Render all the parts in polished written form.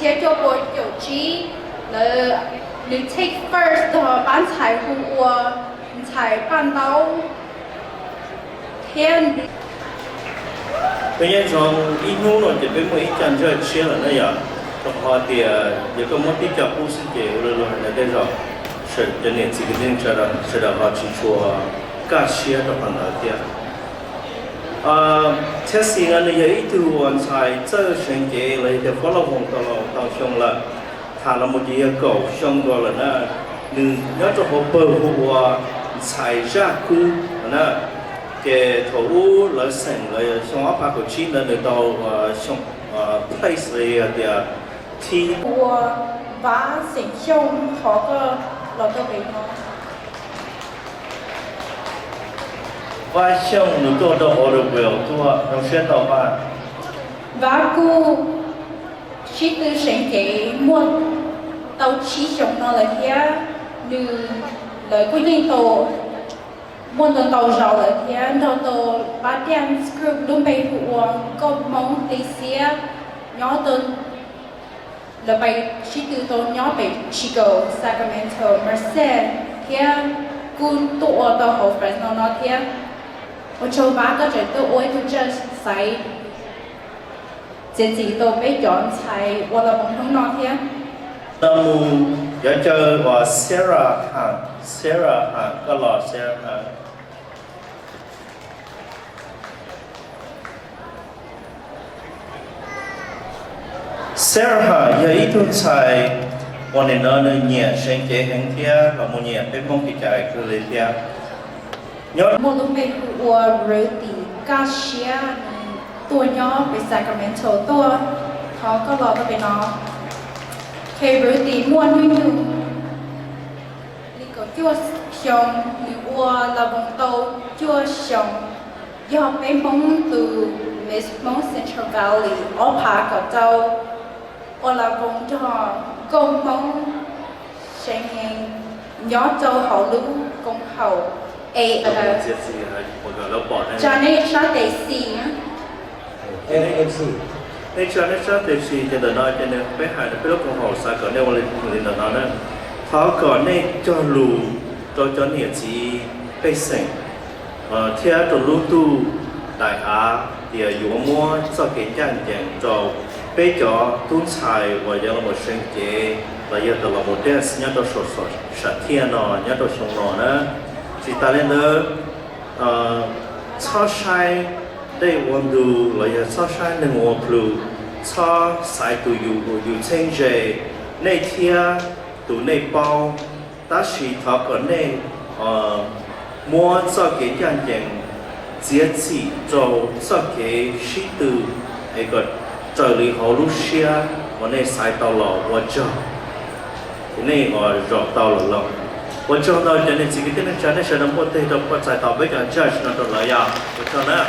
切就不有机了，你 take first 的班财户我才办到天。Tuy nhiên trong ít nô nó chỉ biết một ít chân chơi chia là nó giờ trong họ thì giờ có một ít cho phụ sinh chế rồi là đây rồi sẽ cho nên chỉ cái nên cho rằng sẽ là họ chỉ cho cả chia trong phần ở kia thế xin anh ấy ít tu hoàn thành chơi sinh chế lấy để phá lồng hồng tàu xong là thà là một gì cầu xong rồi là nó đừng nhớ cho họ bờ họ xài ra cú nó cái thủ lợi sinh lợi xong áp của chi là được tàu xong place là thì thi 我把形象好个老多俾我。và xong được tôi đâu ở được biểu tôi nó sẽ tàu ba và cô chỉ từ sinh kế muốn tàu chỉ sống nó là thế như lời quy định tàu muốn tàu giàu là thế tàu ba điểm script đúng bài phụ có mong tí xía nhỏ tên là bài chỉ từ tàu nhỏ bài Chico Sacramento Merced thế cũng tụ ở tàu hậu phải nó thế 我做把嗰陣都愛到將使，直至到俾養齊，我就唔通攞添。Nam mô giờ chơi và Sarah cái lò Sarah Sarah giờ ít tu xàiวันนี้nó nhẹ sinh chế hàng thia và một nhẹ bên mong cái trái cứ lấy thia nhớ một lúc bên của rửa tỉ cá xíaตัวย่อไป Sacramento ตัวเขาก็รอก็ไปน้องเคยรถตีม้วนนิดนึงนี่ก็จั่วชงหรือว่าเราบงโตจั่วชงยอไปมองตู West Mont Central Valley อพากับเจ้าเราบงจอกงมองเชงเองย้อนเจ้าเขารู้กงเขาcho nên sao để xì nhá NMC nên cho nên sao để xì cho nên nói cho nên phải hai cái lúc con hồ sa cỡ nêu lên là nó nè họ cỡ nên cho lù cho nhiệt chỉ bê sinh theo cho lù tu đại hạ thì dụ mua cho cái chân dạng cho bê cho tuôn xài và giờ là một sinh chế và giờ là một test nhớ cho sốt sạch thiên nó nhớ cho sông nó nữa chỉ ta lên đó cho sai đâyวันดูเลยcho saiหนึ่งวันพลูcho saiตัวอยู่เช่นเจในเทียตัวในเป้าแต่สิทอก่อนในมัวจะเกี่ยงอย่างเจียจีจะเกี่ยชิตูไอ้ก็จะหลีเขาลุเชียวันในสายตลอดวันจะในก็รอตลอด我知道，人家自己的那家那些人不对的，不在到别个 judge 那种来呀，我知道呢。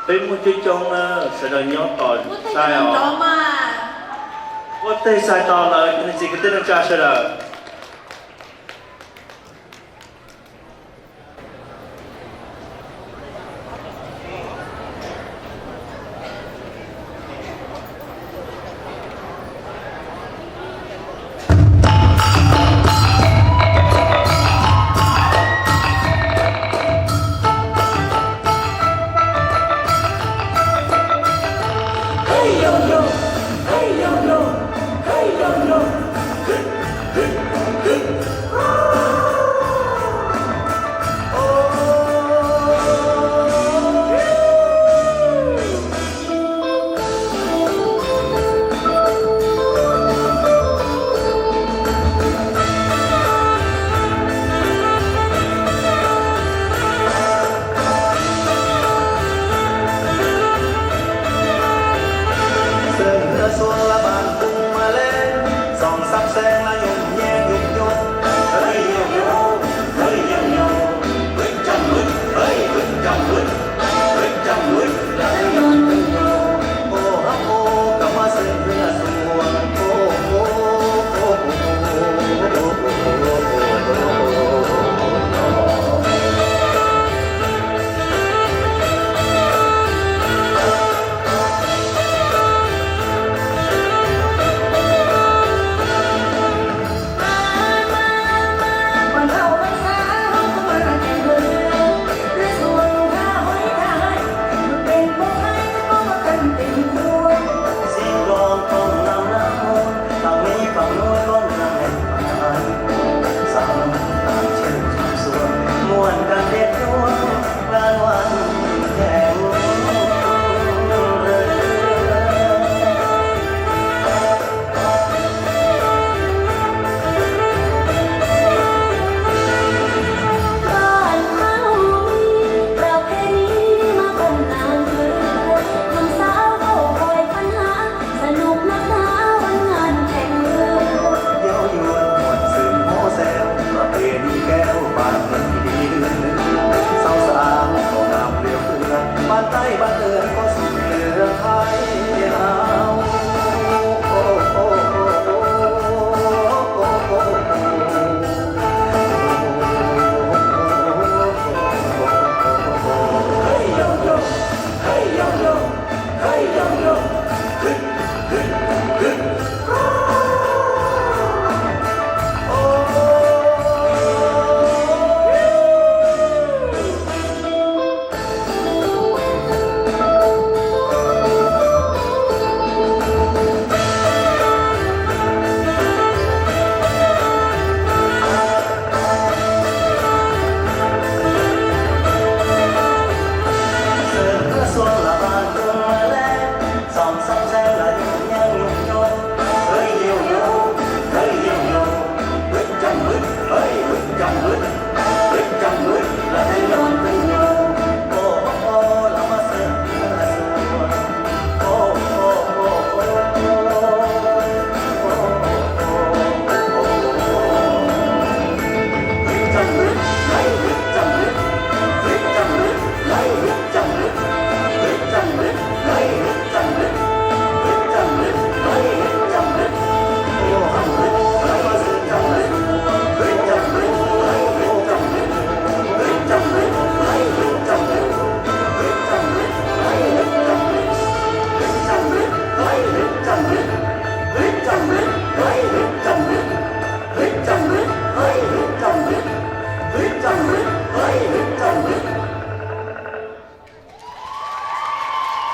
bên một chơi trong sẽ là nhớ tỏi 我睇 sai 人 哦， 多嘛， 我对sai tỏi了，你自己对人家是了。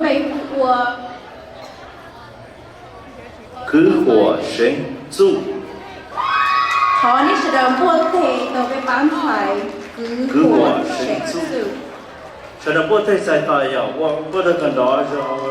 美国 Cứ火神助， họ ní sẽ đợi buôn thể tàu với bán phải cứ Cứ của của sẽ sinh sự sự. ฉันพูดที่ใส่ต่อยอ่ะว่าพูดกันดอจะ Oh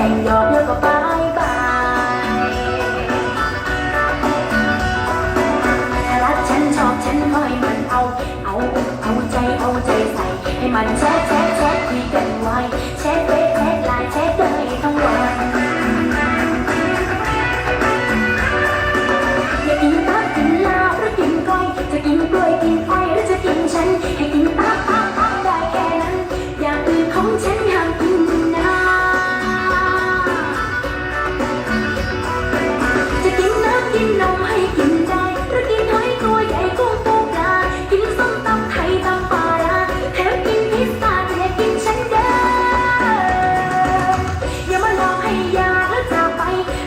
ล้งหยอกแล้วก็บายบายถ้ารักฉันชอบฉันคอยมันเอาใจใส่ให้มันแชทคุยกันไว้แชทเฟซแชทไลน์แชทเลยทั้งวัน อยากกินตับกินลาบหรือกินก้อยจะกินกล้วยกินอ้อยหรือจะกินฉันให้กินตับได้แค่นั้นอย่างอื่นของฉันห้ามกินนะจะกินน้ำกินนมให้กินได้หรือกินหอยตัวใหญ่กุ้งปูปลากินส้มตำไทยตำปลาร้าแถมกินพิซซ่าแต่อย่ากินฉันเด้ออย่ามาหลอกให้อยากแล้วจากไป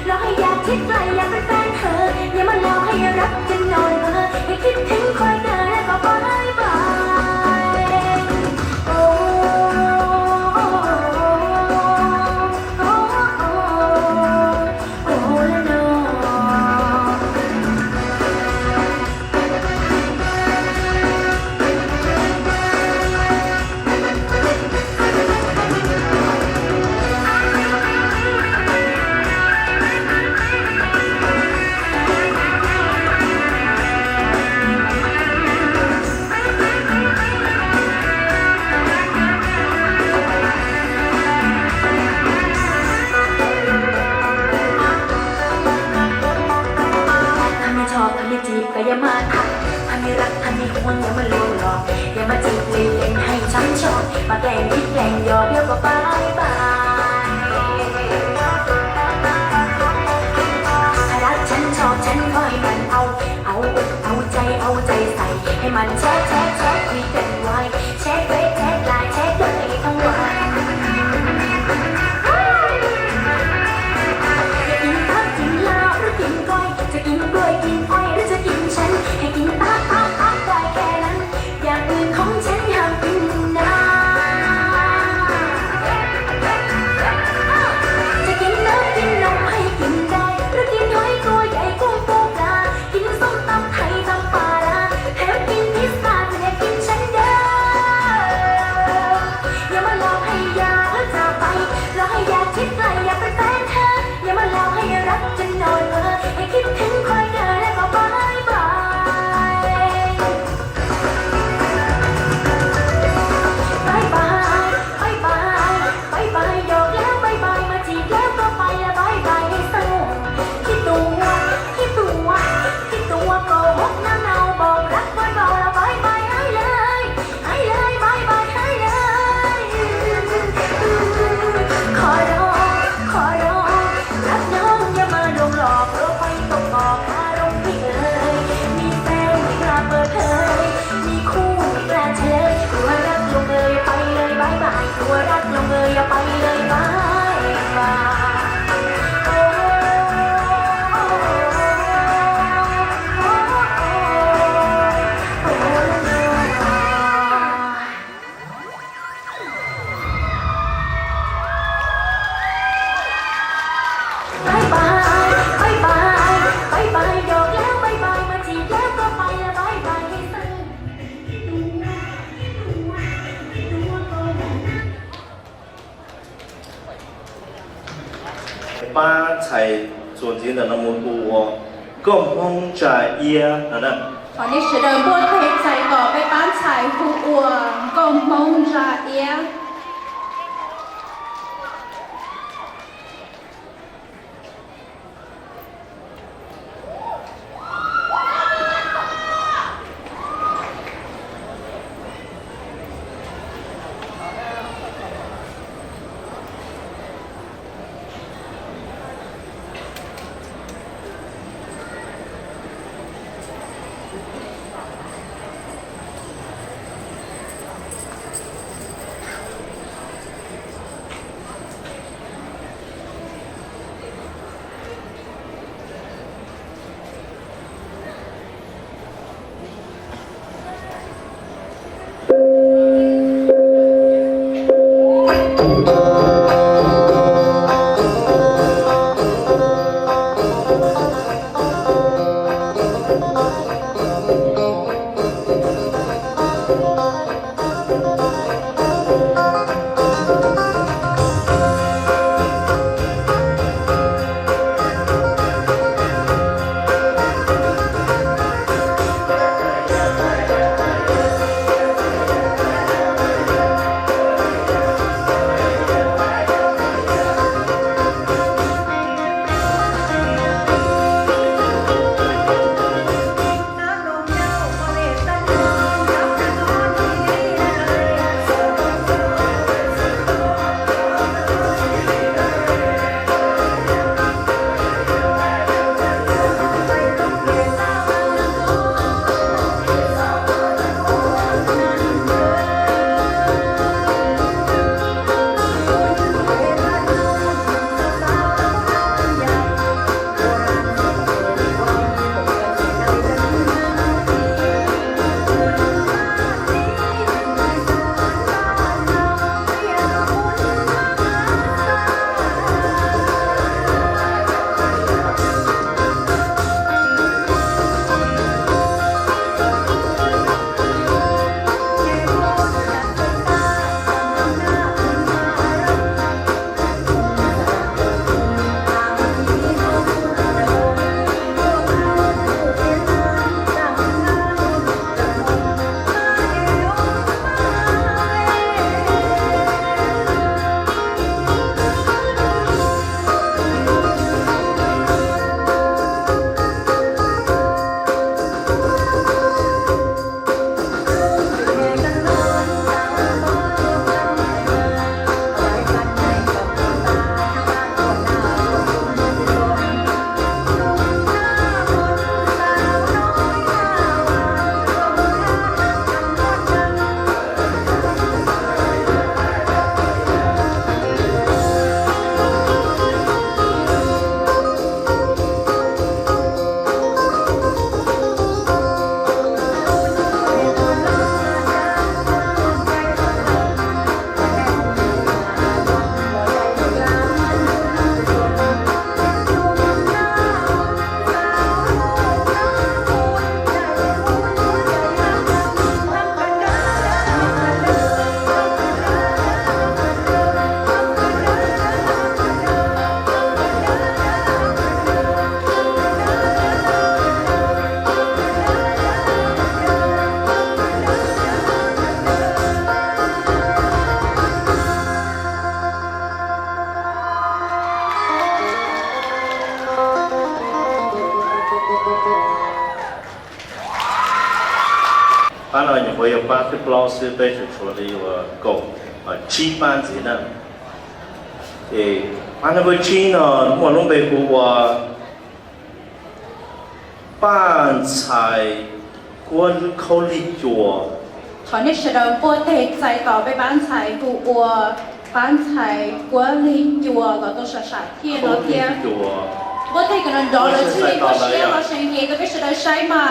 หลอกให้อยากคิดไกลอยากเป็นแฟนเธออย่ามาหลอกให้รักกันนอนเพ้อให้คิดถึงคอยเดินและก็บายบายโอ้โอ้โอ้โอ้ละนอ ถ้าไม่ชอบถ้าไม่จีบก็อย่ามาทักถ้าไม่รักถ้าไม่ห่วงอย่ามาลวงหลอกอย่ามาจีบเล่นให้ช้ำชอบมาแกล้งคิดแกล้งหยอกเดี๋ยวก็บายบายถ้ารักฉันชอบฉันคอยมันเอาใจใส่ให้มันแชทคุยกันไว้แชทเฟซแชทไลน์แชทเลยทั้งวัน อยากกินตับกินลาบหรือกินก้อยจะกินกล้วยกินอ้อยหรือจะกินฉันให้กินตับได้แค่นั้นอย่างอื่นของฉันห้ามกินนะจะกินน้ำกินนมให้กินได้หรือกินหอยตัวใหญ่กุ้งปูปลากินส้มตำไทยตำปลาร้าแถมกินพิซซ่าแต่อย่ากินฉันเด้ออย่ามาหลอกให้อยากแล้วจากไปหลอกให้อยากคิดไกลอยากเป็นแฟนเธออย่ามาหลอกให้รักจนนอนเพ้อให้คิดถึงคอยเดินและก็บายบายบายบายบายบายหยอกแล้วบายบายมาจีบแล้วก็ไปละบายบายให้สนุกคิดตัวโกหกน้ำเนาบอกรักวันเบาละบายบายให้เลยบายบายให้เลยขอร้องรักน้องอย่ามาลวงหลอกเพราะไปตกบอกอารมณ์พี่เอ๋ยมีแฟนไม่กล้าเปิดเผยมีคู่ไม่กล้าเฉลยกลัวรักลงเลยไปเลยบายบายกลัวรักลงเลยอย่าไปเลยบายบายโอ้บายบายหยอกแล้วบายบายมาจีบแล้วก็ไปละบายบายให้สนุก 八才所见的那么多，共同在一啊那。 ตอนนี้เฉลิมพลเพลงใจต่อไปบ้านชายผู้อวงกองมงราเอีย我有把这个老师背出出来我够七班级呢，安那个七呢，我弄背过我班才关口里做。ถอนในเฉลิมโปรเทคใจต่อไปบ้านไทยกูอัวบ้านไทยกัวลิจัวเราต้องชัดชัดเทียนเราเทียนโปรเทคกันดอลเลยชื่อก็เชียร์เราเชียร์เกย์ก็ไม่ใช่ได้ใช้มา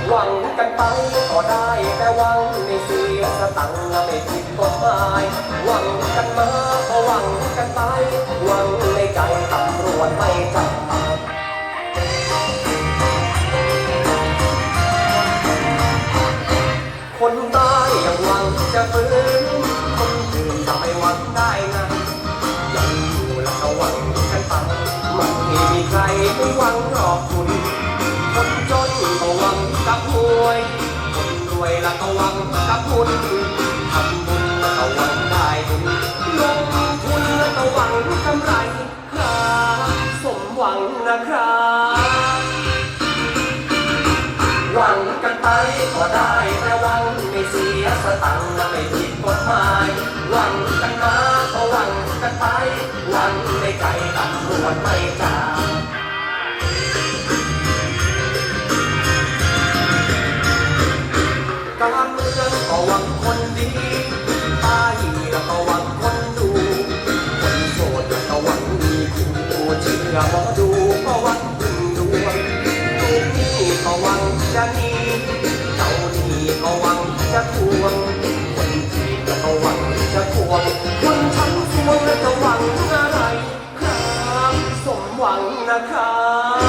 หวังกันไปก็ได้แต่หวังไม่เสียสตังค์ไม่ผิดกฎหมายหวังกันมาก็หวังกันไปหวังในใจตำรวจไม่จับคนตายยังหวังจะฟื้นคนอื่นจะไม่หวังได้ไงยังอยู่แล้วก็หวังกันไปมันไม่มีใครไม่หวังหรอกคุณคนจนก็หวังกับหวยคนรวยแล้วก็หวังกับบุญทำบุญแล้วก็หวังได้บุญลงทุนแล้วก็หวังกำไรครับสมหวังนะครับหวังกันไปก็ได้แต่หวังไม่เสียสตังค์และไม่ผิดกฎหมายหวังกันมาก็หวังกันไปหวังในใจตำรวจไม่จับการเมืองก็หวังคนดีป้าหีแล้วก็หวังคนดูคนโสดแล้วก็หวังมีคู่เชื่อหมอดูก็หวังพึ่งดวงลูกนี่ก็หวังจะหนีเจ้าหนี้ก็หวังจะทวงคนจีบแล้วก็หวังจะทวงคนชั้นทวงแล้วจะหวังอะไรครับสมหวังนะครับ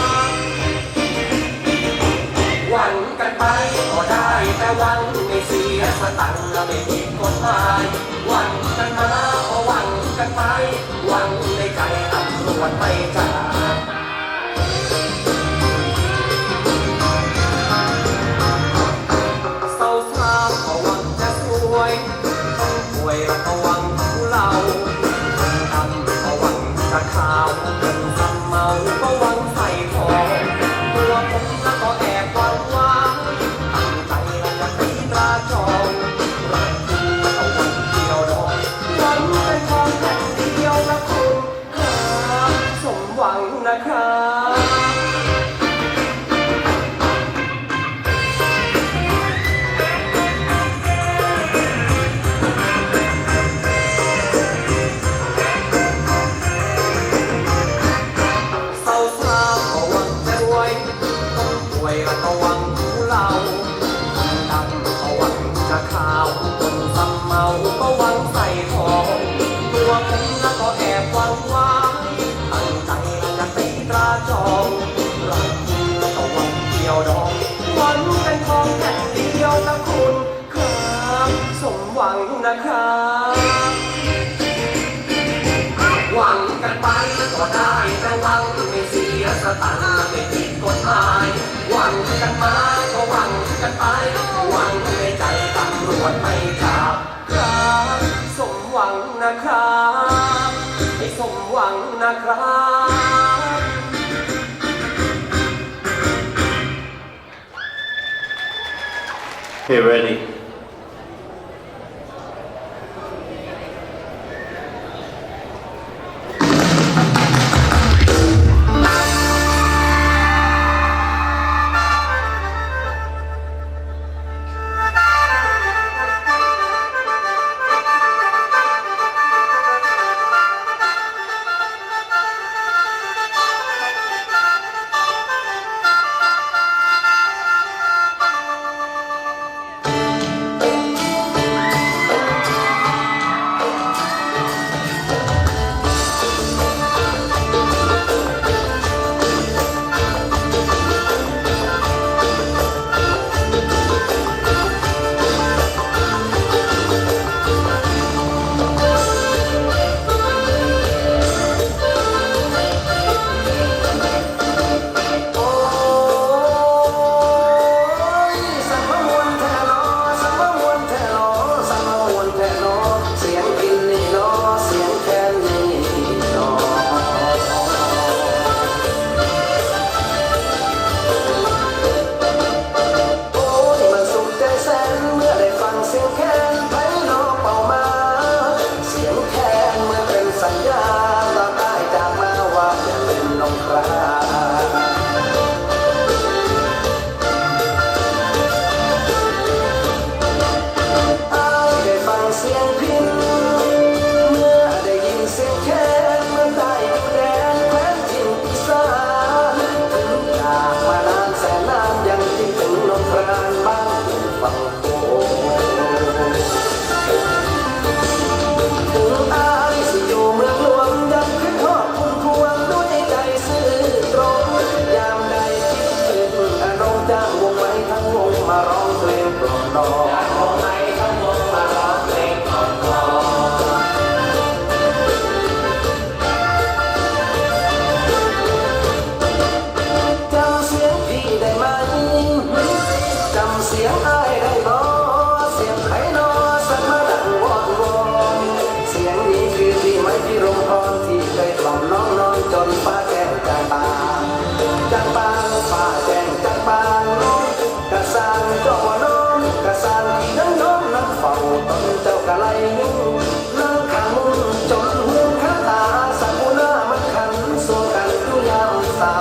หวังกันไปก็ได้แต่หวังไม่เสียสตังค์และไม่ผิดกฎหมายหวังกันมาก็หวังกันไปหวังในใจตำรวจไม่จับเศร้าเศร้าก็หวังจะสวยต้องป่วยแล้วก็หวังเราดำก็หวังจะขาวเงินทำเมาก็หวังใส่ทองตัวผมแล้วก็แอบหวังว่าตั้งใจแล้วจะตีตราจองรักคุณแล้วก็หวังเดียวดองหวังเป็นทองแผ่นเดียวนะคุณครับสมหวังนะครับเศร้าเศร้าก็หวังจะรวยต้องป่วยแล้วก็หวังเราดำก็หวังจะขาวคนซ้ำเมาก็หวังใส่ทองตัวผมแล้วก็แอบหวังว่าตั้งใจแล้วจะตีตราจองรักคุณแล้วก็หวังเดียวดองหวังเป็นทองแผ่นเดียวนะคุณครับสมหวังนะครับหวังกันไปก็ได้แต่หวังไม่เสียสตังค์ไม่ผิดกฎหมายหวังกันมาก็หวังกันไปหวังในใจตำรวจไม่จับครับสมหวังนะครับให้สมหวังนะครับ Hey, ready? เสียงอ้ายได้บ่เสียงไผนอสักมาดังวอนวอนเสียงนี้คือที่ไม้พิรมพรที่เคยกล่อมน้องนอนจนฟ้าแก้งจางบางจางบางฟ้าแจ้งจางบางกะสร้างเจ้าว่าน้องกะสร้างที่นั่งน้องนั่งเฝ้าตนเจ้ากะไลยุ่งนั่งข้างมุมจนหูข้าตาสักหัวหน้ามันขันส่วนกันอยู่ยามเศร้า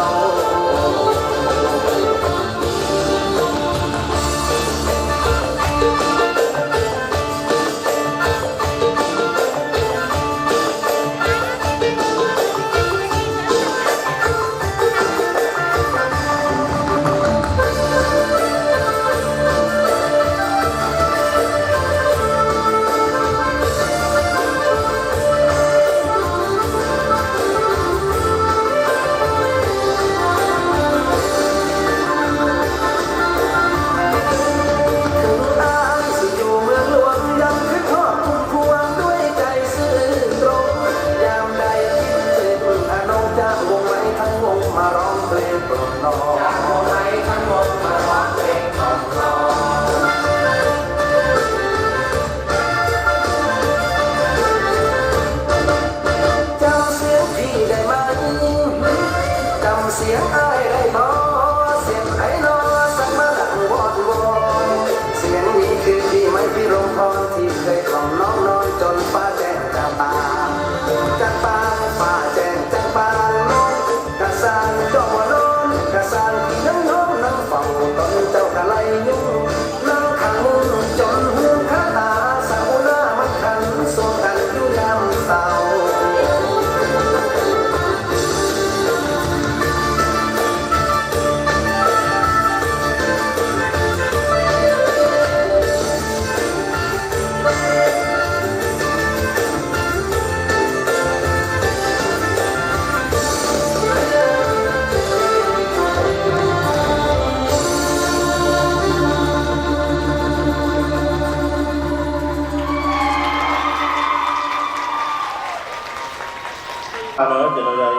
Ano general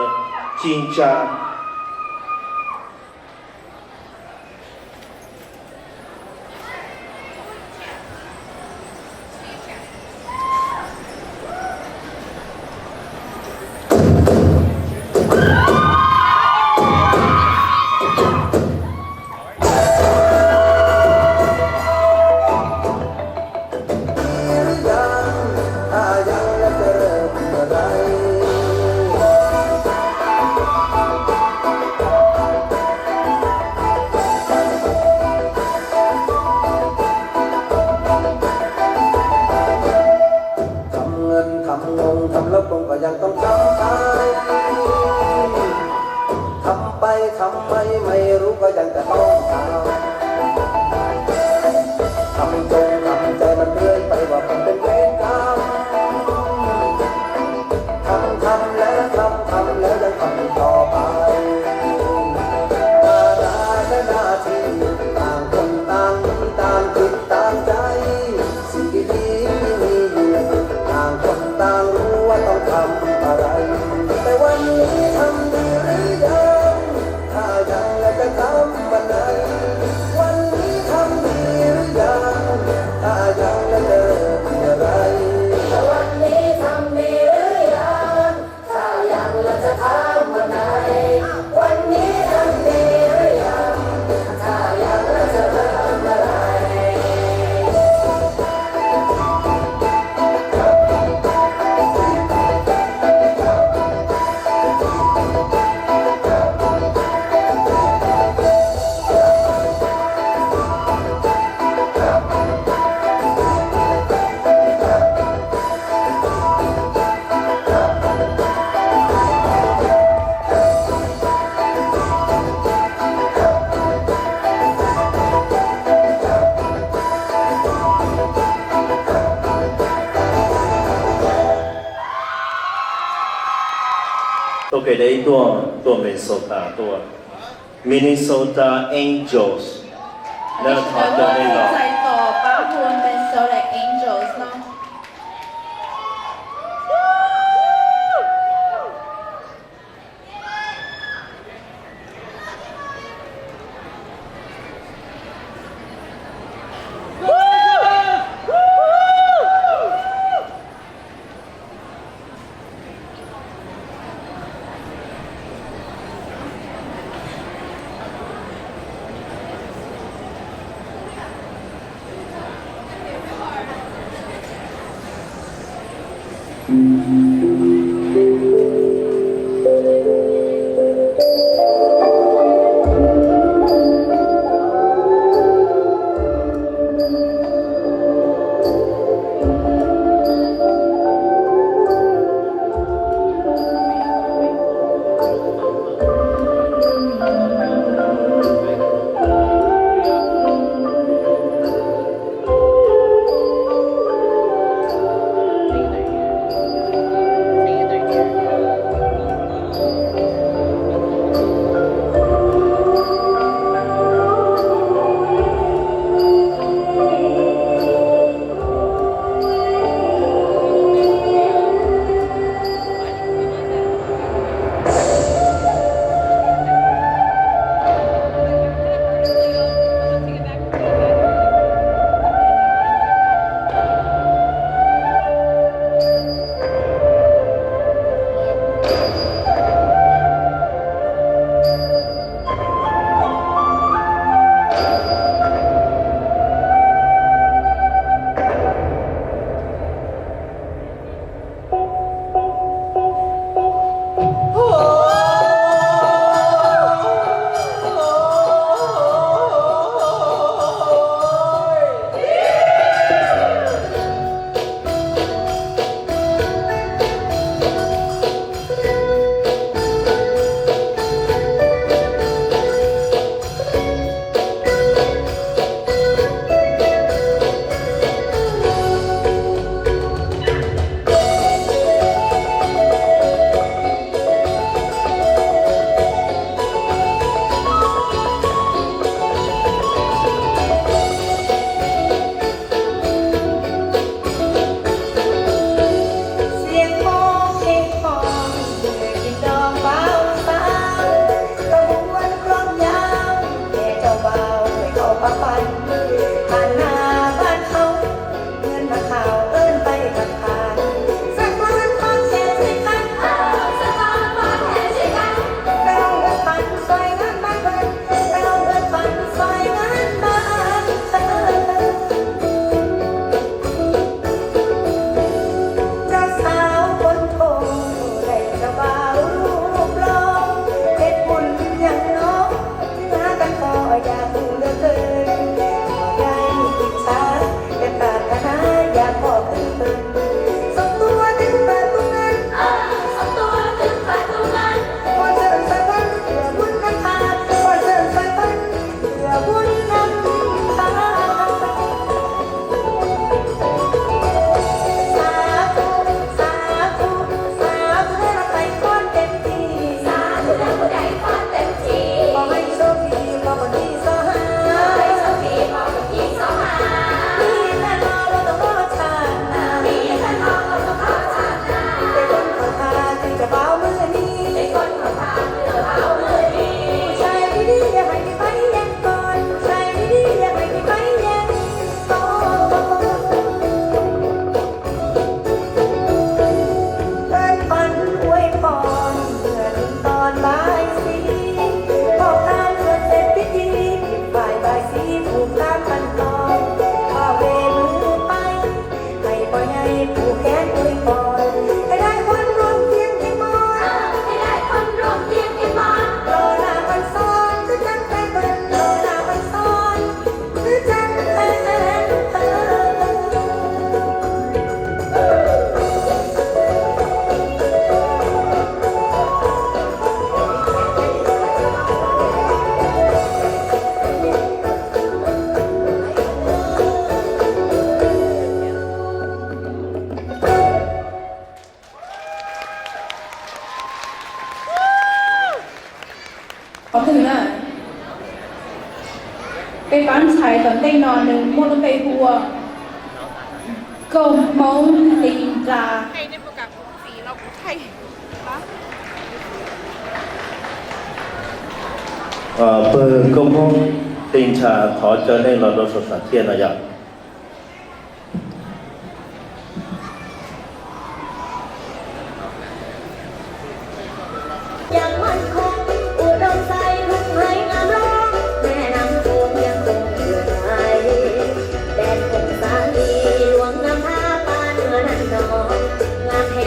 cincaยังต้องจำไปทำไปทำไมไม่รู้ก็ยังจะต้องทำทำจงทำใจมันเรื่อยไปว่ามันเป็นเวรกรรมทำแล้วทำแล้วยังทำต่อไปหน้าและหน้าที่ต่างคนต่างต่างจิตต่างใจสิ่งดีๆมีอยู่ต่างคนต่างรู้ว่าต้องทำอะไรแต่วันนี้ทำดีหรือยังถ้ายังแล้วจะทำวันไหนวันนี้ทำดีหรือยังถ้ายังแล้วจะเมื่อไรแต่วันนี้ทำดีหรือยังถ้ายังแล้วจะทำวันไหนวันนี้ทำดีหรือยังถ้ายังแล้วจะเริ่มเมื่อไรOK 的一段 Minnesota Angels 那个团的那个在ต่อป้าพวนเป็น Minnesota Angels เนาะ có từ nữa cái bán xài tận tay nọ nừng mua nó tay hùa công mong tình ra ไทยในประกาศสีเราไทย bờ công mong tình trà khó cho nên là đồ sổ sản thiên là vậy. ยังมั่นคงอุดมใจลูกไม้งามร้องแม่น้ำโขงยังคงเลื่อนไหลแดนคงสาลีหลวงน้ำท่าปานเหนือนันนองงามแห่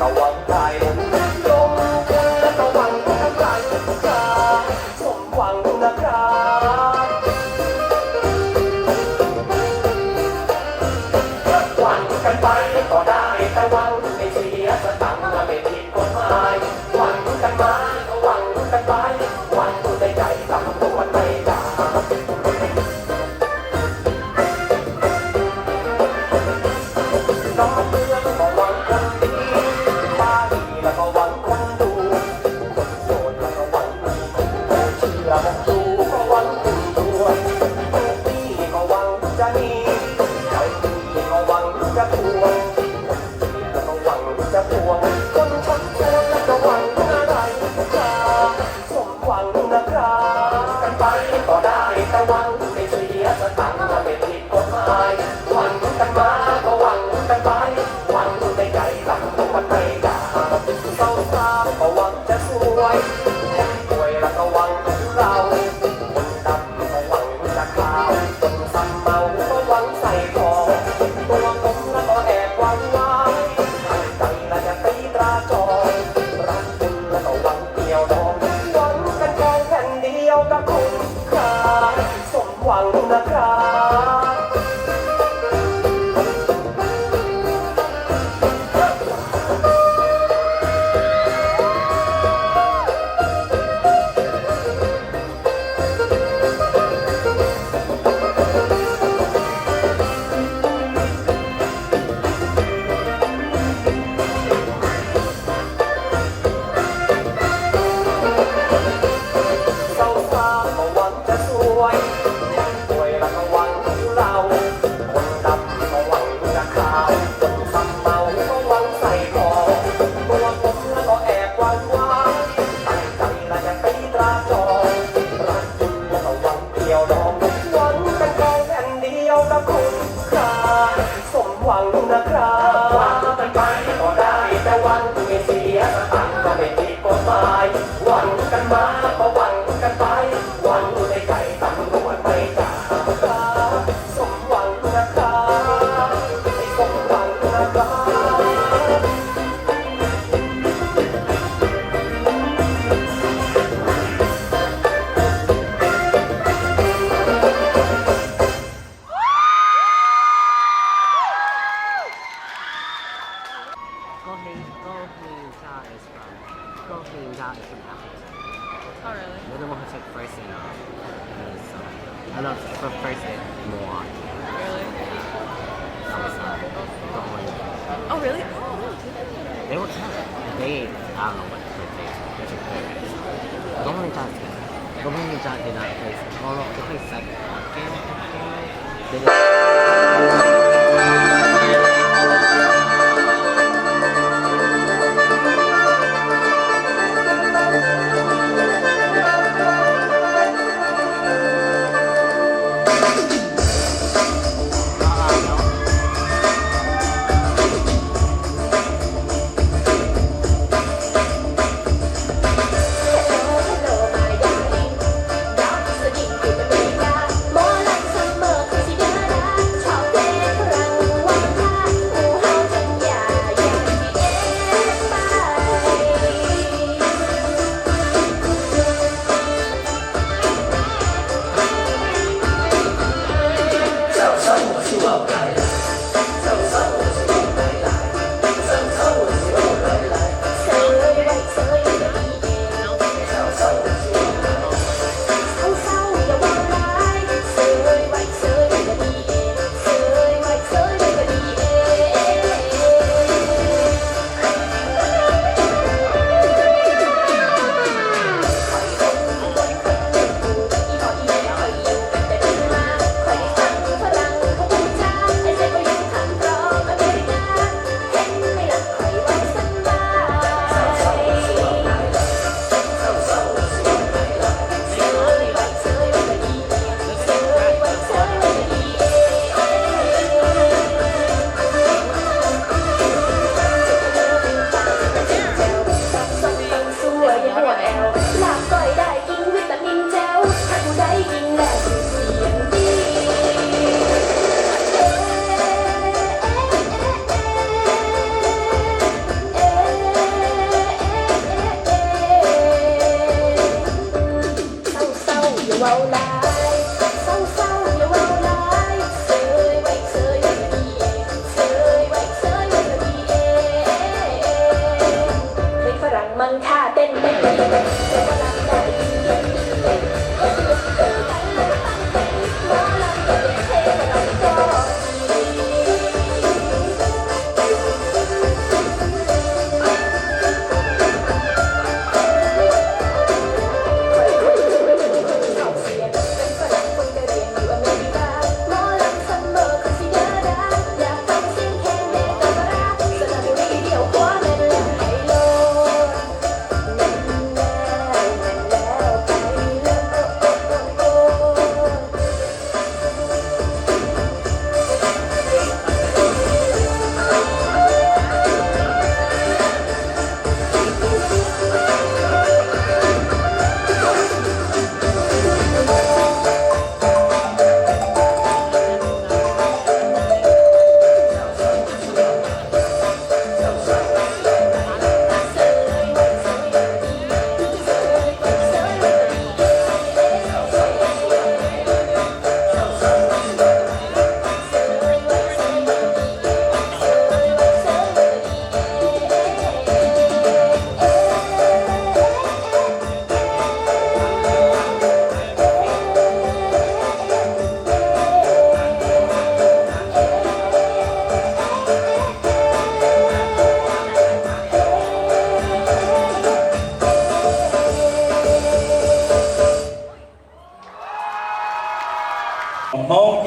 ก็หวังใจลงทุนแล้วก็หวังกำไรครับสมหวังนะครับ หวังกันไปก็ได้แต่หวังไม่เสียสตังค์ไม่ผิดกฎหมายหวังกันมาก็หวังกันไปหวังในใจตำรวจไม่ด่าน้องเมืองก็หวังคนดีป้าดีแล้วก็หวังคนดูคนโสดแล้วก็หวังคนเชื่อบอกดูก็หวังคนรวยทุกปีก็หวังจะหนีใครดีก็หวังจะทวงแล้วก็หวังจะทวงคนชักชวนแล้วก็หวังอะไรนะครับสมหวังนะครับกันไปก็ได้แต่หวังไม่เสียสตังค์ไม่ผิดกฎหมายหวังกันมาก็หวังกันไปหวังในใจตำรวจไม่ด่าเศร้าซาก็หวังจะสวยคนป่วยแล้วก็หวังเราคนดำก็หวังจะขาวคนซ้ำเมาก็หวังใส่ทองตัวผมแล้วก็แอบหวังไว้ตั้งใจแล้วจะตีตราจองรักคุณแล้วก็หวังเดียวดองหวังกันกองแผ่นเดียวกับคุณค่าสมหวังนะครับ เศร้าซาก็หวังจะสวยคนป่วยแล้วก็หวังเราคนดำก็หวังจะขาวคนซ้ำเมาก็หวังใส่ทองตัวผมแล้วก็แอบหวังไว้ตั้งใจแล้วจะตีตราจองรักคุณแล้วก็หวังเดียวดองหวังกันกองแผ่นเดียวกับคุณค่าสมหวังนะครับหวังกันไปก็ได้แต่หวังไม่เสียสตังค์ก็ไม่ผิดกฎหมายหวังกันมาก็หวังกันไปหวังในใจตำรวจไม่ด่าสมหวังนะครับสมหวังนะครับ Gohinja is from Africa. Oh, really? You're the one who took first in this song. I love for first in Moan. Really? That was the one. Oh, really? Oh, They were kind of, they, I don't know what they took third. Gohinja did not place, well, no, they placed second. They did.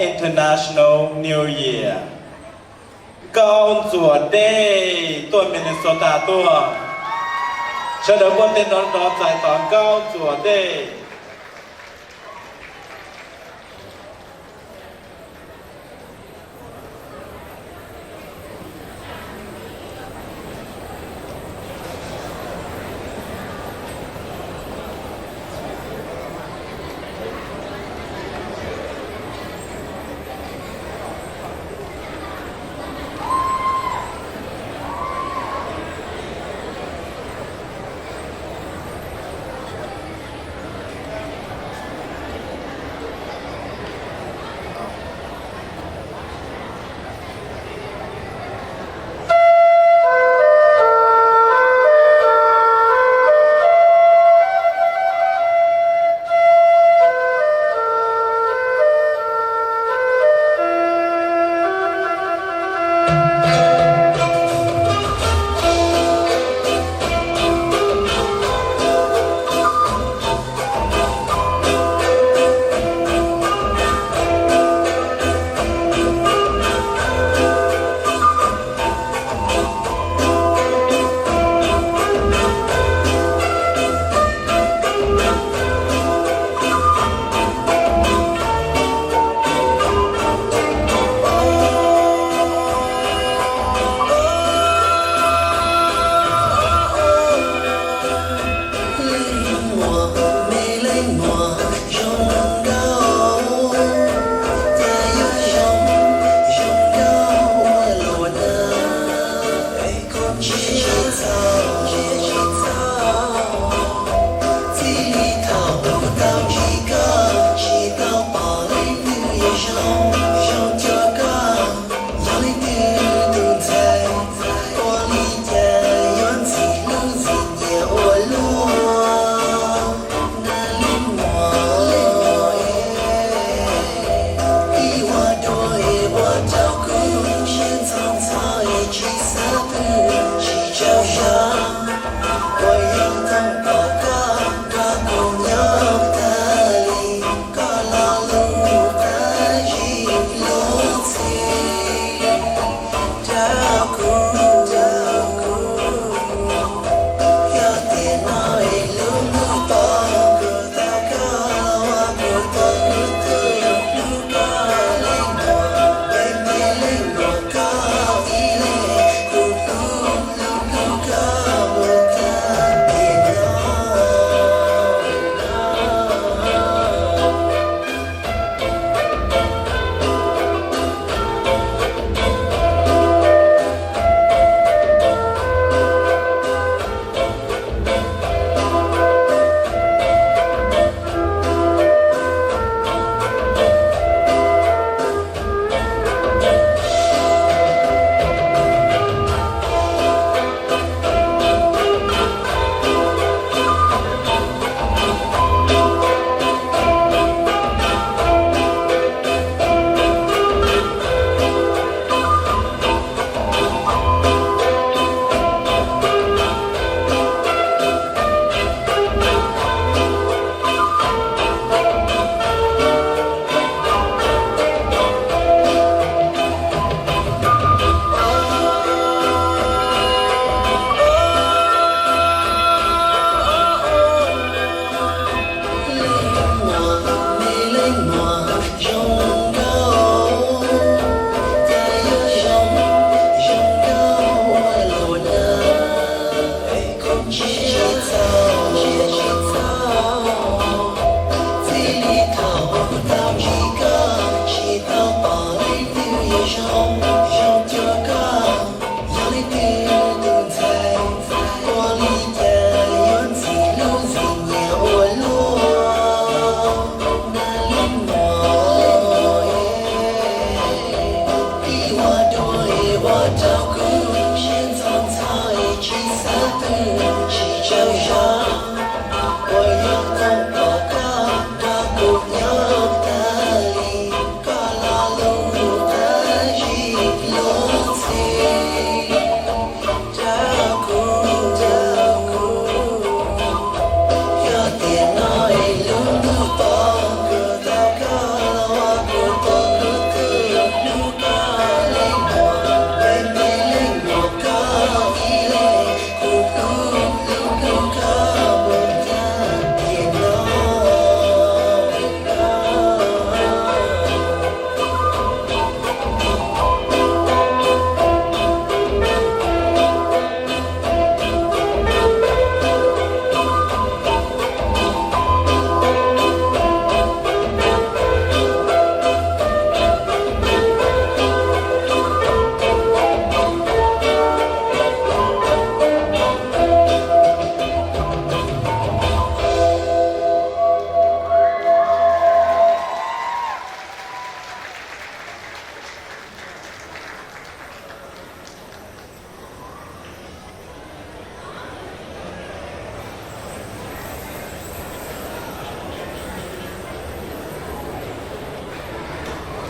International New Year 高左 Day ตัว Minnesota ตัวเฉลิมวันเต้นนอนรอใจตอน高左 Day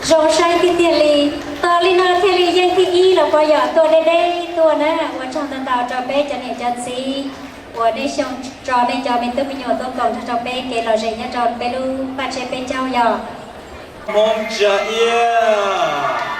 rong sai thì tiền lì tờ lì nợ thì lì dân thì y là bao giờ tua đây đây tua nèวันtrong tận tàu cho bé cho nên cho siวันนี้ช่วงจอในจอเป็นตัวประโยชน์ตัวกล่องถ้าเราเป้เกเราเรียนจอไปรู้ปัจจัยเป็นเจ้าหยอ มงจะเอีย เ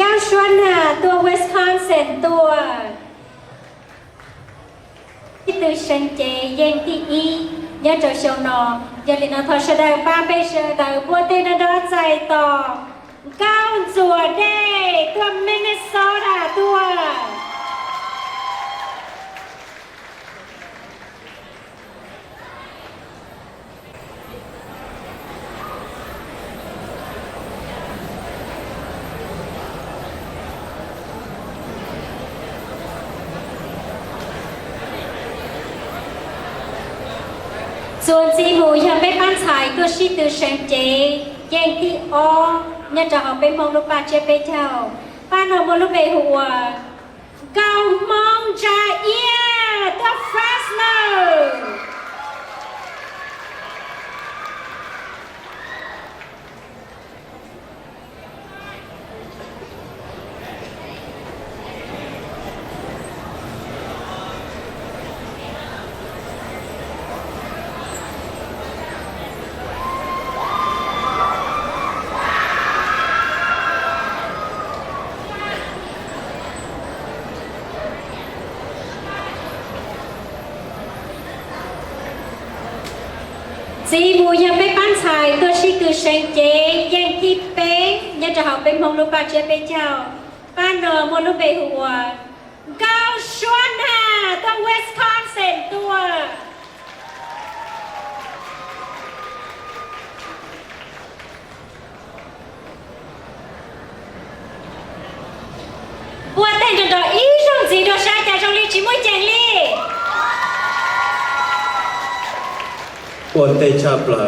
ก้าวชวนหาตัวเวสคอนเซนตัวที่ตัวฉันเจยังที่อียาจะเชียวนออย่าลินอทอชดาป้าไปเชอแต่บัวเตนดอใจต่อก้าวจัวได้ตัวมินนิโซตาตัว ส่วนสีหมูยังไม่ปั้นฉายก็ชิตือเชงเจยังที่อ้อเนี่ยจะเอาไปมองลูกปลาเชไปเจ้าป้านอมลูกเบหัวเกามองจ่าเอียตัวฟรสโนสีหมูยังไม่ปั้นฉายตัวชิคือเชงเจยังที่เป๊ะเนี่ยจะเอาไปมองลูกปลาเชไปเจ้าป้านอมลูกเบหัวเกาชวนหาตัวเวสคอนเซนตัวบัวเต้นจนตัวอีชงสีตัวชาจากชงลีชิมุยเจงลี่ ปวดเตชาเปล่า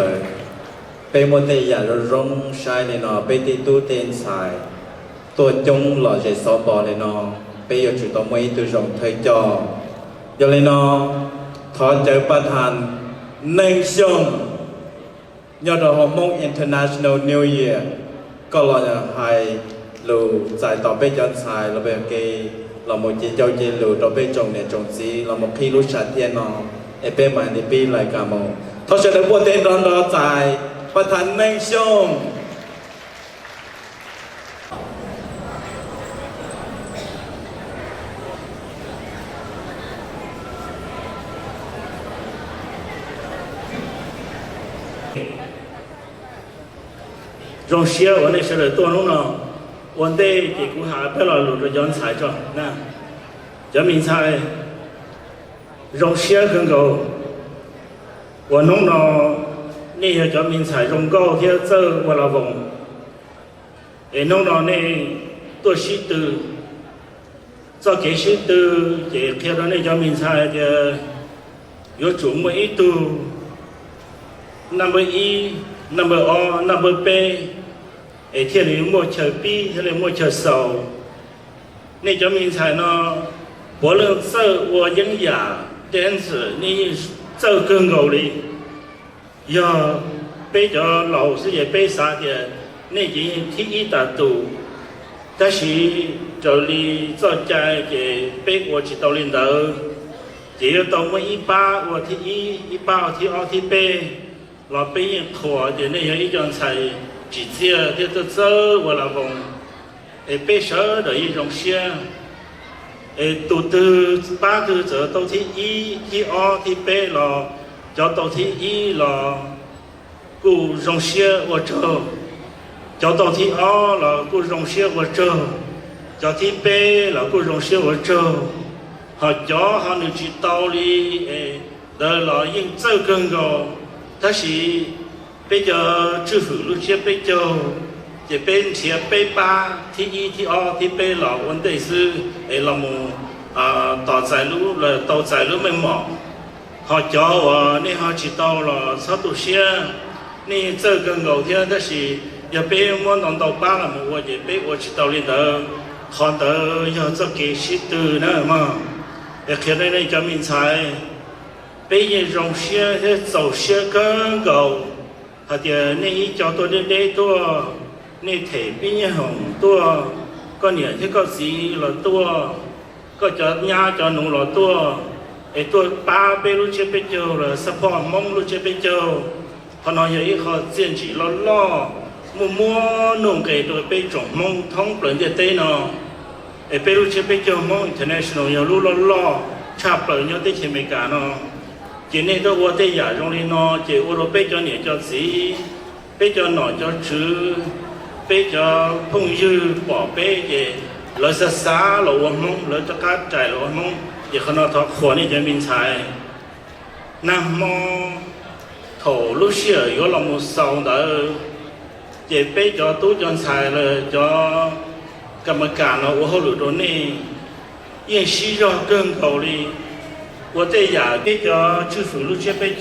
เป็นมเตยาร้องใช้ในนอไปตีตู้เต้นสายตัวจงหล่อใจซอบอเลยนอไปอยู่จุดตัวไม่ตัวรองเทยจออยู่เลยนอทอเจอประธานหนึ่งช่วงยอดฮอร์โมน International New Year ก็เราจะให้ลูใจต่อไปย้อนสายเราไปเกย์เราหมดจีเจ้าจีลูเราไปจงเนี่ยจงซีเราหมดพี่รู้ชัดเทียนนอเอเป้มาในปีรายการโมเขาจะได้บวชเต้นร้อนรอใจประธานหนึ่งช่วง用鞋我那时候多弄了，我得给顾下别了路着养菜着，那这名菜用鞋很高，我弄了那些这名菜用高天走我老公，哎弄了那多许多，做这些多，这看到那这名菜的有这么一多。number 1 number 2 number 8ไอ้เที่ยวนี้มั่วเชอปีเที่ยวนี้มั่วเชอสาวนี่จะมีใช่เนาะ我能做我营养但是你做更高的要背着老师也背啥的那已经第一大度但是这里做家的背我去到领导只要到我100我第1 100我第2第8老百姓拖的那些一种菜，直接的都走我老公，被烧的一种香，都8个这到第1、第2、第8了，叫到第1了，古种香我走，叫到第2了，古种香我走，叫第8了，古种香我走，好叫好你去道理，的老人走更高。但是bây giờ支付路线bây giờ这边前8第1第2第8了问题是那么到在路了到在路没忙好叫我你好知道了差多些你这个后天但是要被我弄到8了我也被我知道了的看到要这个是的那嘛也看到那个名菜bây giờ rong xe thế dầu xe cơn cầu hạt giờ này cho tôi đến đây tôi này thể bây giờ hồng tôi có nhiều thế có gì là tôi có cho nhà cho nụ là tôi ba bên lúc chơi bên châu là support mong lúc chơi bên châu họ nói vậy họ diện chỉ lo mua nông cái tôi bây trồng mông thông bẩn địa tây nó bây lúc chế bây trồng mông international nhiều lúc lo chạp bẩn nhau tây chế mấy cả nó chỉ nên tôi qua tây giả trong đi nó chỉ qua rồi bây cho nhẹ cho gì bây cho nọ cho chữ bây cho phong dư bỏ bây để lỡ xa xa lỡ mông lỡ cho cá trải lỡ mông để không nó thọ khổ này cho mình xài nam mô thổ lúc xưa có lòng một sầu đó chỉ bây cho tú cho xài là cho cầm cả nó của họ lựa đồ này yên sĩ cho cơn cầu đi của tây giả bây cho chữ phụ lúc xưa bây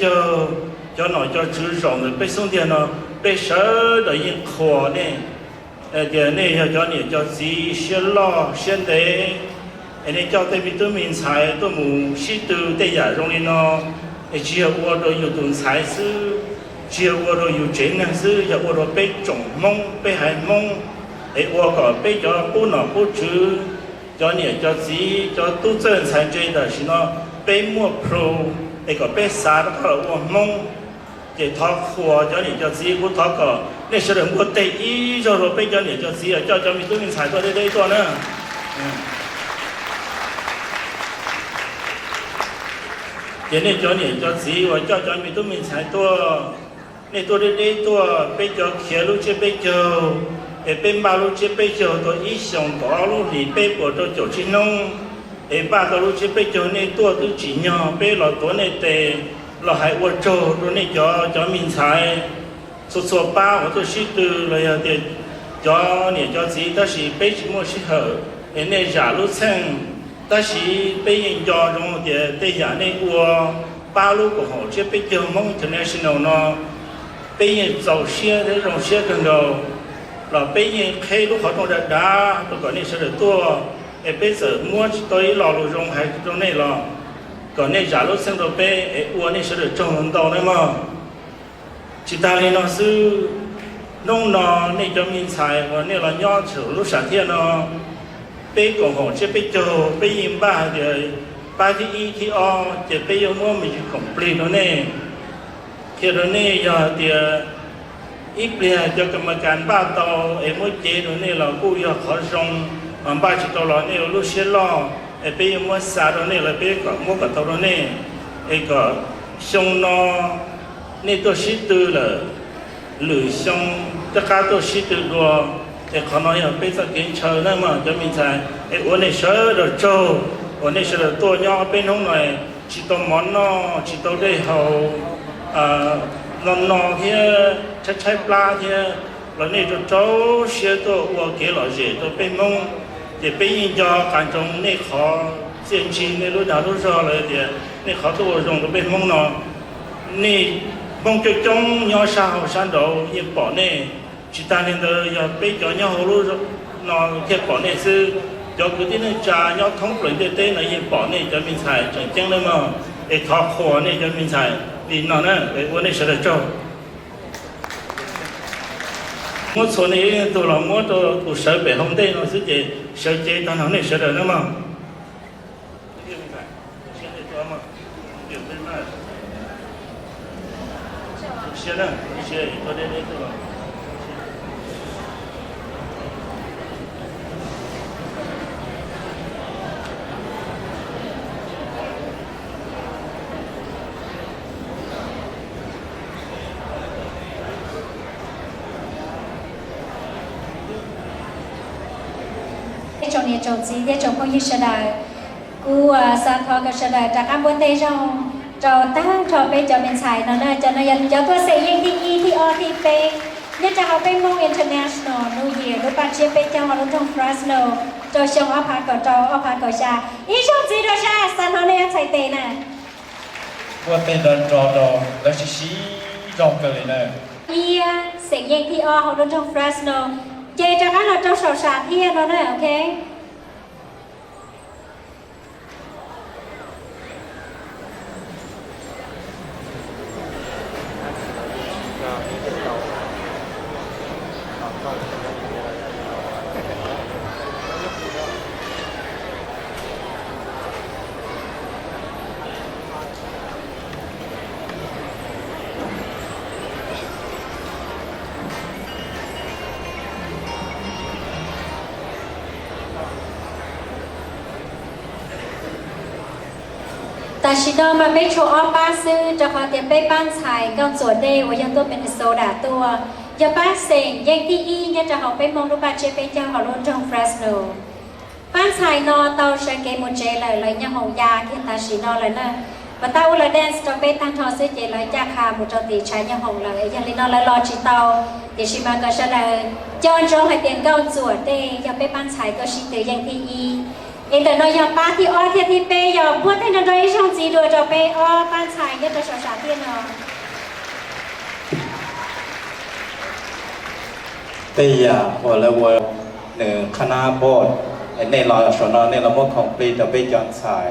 cho nó cho chữ rộng rồi bây xong tiền nó bây giờ đó yên khổ này giờ này cho nhiều cho gì xuyên lo xuyên đấy anh cho tây mình xài tôi muốn sĩ từ tây giả trong đi nó chỉ có qua rồi nhiều tuần xài sư chỉ có qua rồi nhiều chuyện năng sư chỉ qua rồi bây trồng mông bây hải mông để qua có bây cho bố nọ bố chữ cho nhiều cho gì cho tu chân xài chơi đó chỉ nó bây mua pro để có bây xài đó là qua mông để thọ khua cho nhiều cho gì cũng thọ có nên sẽ được mua tây y rồi bây cho nhiều cho gì cho mình xài tôi đây tôi nữa cho nên cho nhiều cho gì và cho mình xài tôi nên tôi đây tôi bây giờ kia lúc chưa bây giờ bên ba lúc chưa bây giờ tôi ý想đó lúc thì bây giờ tôi chỗ trên nông ba tôi lúc chưa bây giờ nên tôi chỉ nhỏ bây giờ tôi này để là hai ô tô tôi này cho mình xài số ba của tôi sĩ từ là để cho nhiều cho gì đó là bây giờ mua sĩ hở nên giả lúc sang ta chỉ bây giờ cho trong để giả này của ba lúc của họ chưa bây giờ mong international nó bây giờ giàu xe để rong xe cần đầu là bây giờ khi lúc họ trong đã tôi gọi này sẽ được tua bây giờ mua tôi lò lù rong hay trong này là còn này giả lúc sang rồi bây uống này sẽ được trong đầu đấy mà chỉ ta này nó sư nông nó này cho mình xài và này là nho chủ lúc sáng thiên nó bây của họ chưa bây giờ bây giờ ba thì ba thì y thì o chỉ bây giờ mua mình complete nó này khi đó này giờ thì ít bia cho cái mà cán ba tàu em mới chế nó này là cô giờ khó xong mà ba chỉ tàu là này lúc xưa lo bây giờ mua xả đó này là bây giờ mua cả tàu đó này có xong nó này tôi sĩ tư là lười xong tất cả tôi sĩ tư rồi để khó nói là bây giờ kiến chơi nữa mà cho mình xài uống này sớ rồi trâu uống này sớ rồi tôi nhỏ bên hôm này chỉ tao món nó chỉ tao đây hầu nó kia trái pla kia là này cho cháu xe tôi uống cái là gì tôi bên mông để bên nhìn cho cảm trong này khó diễn chi này lúc nào lúc sau là để này khó tôi dùng tôi bên mông nó này mông cho trong nhỏ sao san đầu yên bỏ này chỉ ta nên là giờ bây giờ nhau hồ lô nó thiệt bỏ này sư cho cứ thế này trà nhau thống lĩnh để tên là yên bỏ này cho mình xài chẳng chăng đâu mà để thọ khổ này cho mình xài vì nó nè để uống này sẽ được cho một số này tôi là một tôi sợ về hôm nay nó sẽ gì sợ chế tao nói này sẽ được nữa mà xe đó xe tôi đây tôi là trong này trồng gì để trồng không như sẽ đời cú san thọ cái sẽ đờiจากอันบนเตจงเราตั้งเราไปจะเป็นสายนั่นนะจะนยันจะตัวเสียงที่ที่อที่เปเนี่ยจะเอาไปมอง international นู่นเหี้ยรูปปั้นเชื่อไปจังหวัดตรงฟรัสโนจะชงเอาผ่านก่อนจะเอาผ่านก่อนชาอีชงจีโดชาสันเขาเนี่ยใส่เตน่ะ ว่าเป็นดอนรอดอแล้วชี้รอเกินเลย อีเสียงที่เขาตรงฟรัสโนเจจากนั้นเราจะสาวสาวที่เราเนี่ยโอเค是呢嘛被抽二巴斯จะขอเตรียมไปบ้านชายก็จวดได้ว่ายังตัวเป็นโซดาตัวอย่าบ้านเสียงยังที่อีเนี่ยจะเขาไปมองรูปบ้านเชฟไปเจ้าเขาลุ้นจงเฟรชโนบ้านชายนอเตาเชเกมุเจเลยยังหงยาที่ตาชีนอเลยนะบัตตาอุลเดนส์จะไปตั้งทอเสเจเลยจากขามุจติใช้ยังหงเลยยังลินอเลยรอชีเตาเดี๋ยวชิมาก็จะเลยย้อนจงให้เตียงเก้าจวดได้อย่าไปบ้านชายก็ชิตือยังที่อีเอ็นเดนอยป้าที่อ้อที่เปย์ยอพูดให้นโดยช่องจีโดยจะไปอ้อบ้านชายเนี่ยจะสาวๆที่นอแต่อยากว่าแล้วว่าหนึ่งคณะโบสถ์ในรอยสนในละมดของปีจะไปย้อนสาย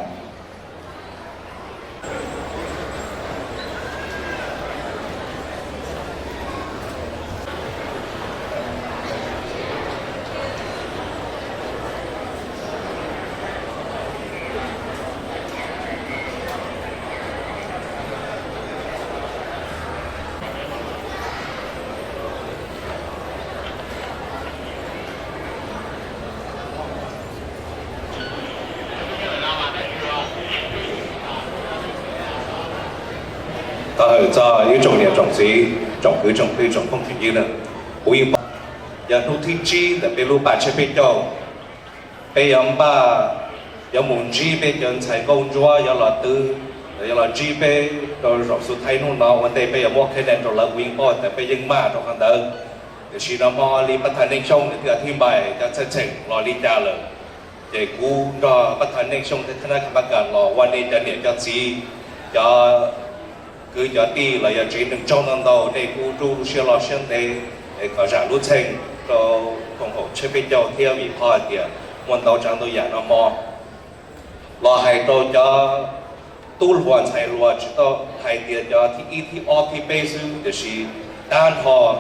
但係在一種年種子，種佢種佢種風傳音呢，會有努天知特別魯白切別咗，被人把有門知別人才工作有落tư有落知別個若數睇นู่นเนาะวันเดย์ไป有摸แค่นั้นตัวละวิ่งอ้อแต่ไปยังมาตัวกันเดิมเดี๋ยวชีน้ำมอลีประธานในช่องที่อธิบายจะเฉ่งรอลีจ้าเลยเดี๋ยวกูรอประธานในช่องที่คณะกรรมการรอวันนี้จะเนี่ยจะสีจะcứ giờ đi là giờ chỉ đừng trong năm đầu để cô chú sẽ lo xem để có trả lúc thành rồi còn hộ chế bên nhau theo vị hoa thì muốn đầu trang tôi giả nó mò lo hay tôi cho tu hoàn thành lo chỉ tôi hay tiền cho thì ít thì ở thì bây giờ để chỉ đan họ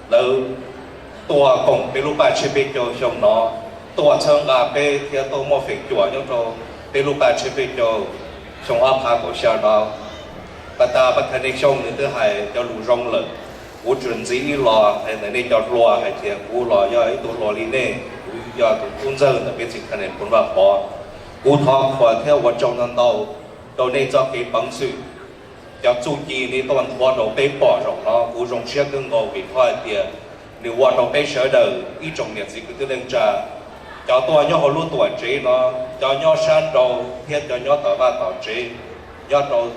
lỡตัวcùng bên lúc bạn chế bên nhau trong nóตัวchân là bên theo tôi mua phải chuẩn cho tôi bên lúc bạn chế bên nhau trong áp hạ của sao đó bắt ta bắt thành trong những thứ hay cho lũ rong lợn, cú chuẩn dĩ lò hay là nên cho lò hay thì cú lò do ấy tụ lò li nè, do tụ cuốn dơ là biết gì thành nên cuốn vào bỏ, cú thọ khỏi theo vật trong năm đầu nên cho cái bằng sự, cho chú ý nên toàn thọ đầu bê bỏ rộng nó, cú rong xe cưng ngầu vì khỏi thì nếu vật đầu bê sở đời, ý trong nhiệt gì cứ tư nên trả, cho tôi nhau họ luôn tuổi trí nó, cho nhau san đầu thiết cho nhau tỏ ba tỏ trí, do đầu